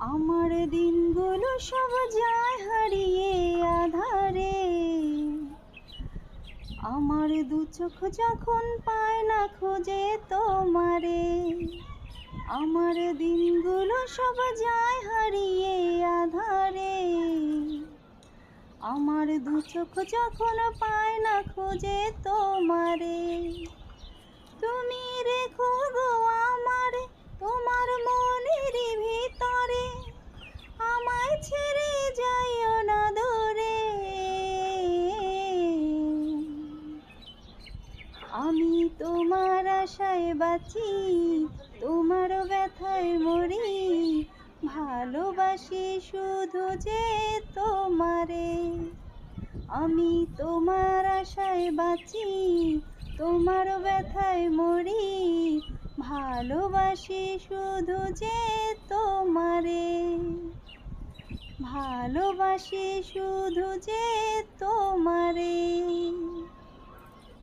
আমার দিনগুলো সব যায় হারিয়ে আধারে, আমার দু চোখ যখন পায় না খুঁজে তোমারে। আমার দিনগুলো সব যায় হারিয়ে আধারে, আমার দু চোখ যখন পায় না খুঁজে তোমারে। তুমি রেখো গো আমারে তোমার মনের ভিতরে, আমায় ছেড়ে যাইও না দূরে। আমি তোমার আশায় বাঁচি, তোমার ব্যথায় মরি, ভালোবাসি শুধু যে তোমারে। আমি তোমার আশায় বাঁচি, তোমার ব্যথায় মরি, ভালোবাসি শুধু যে তোমারে, ভালোবাসি শুধু যে তোমারে।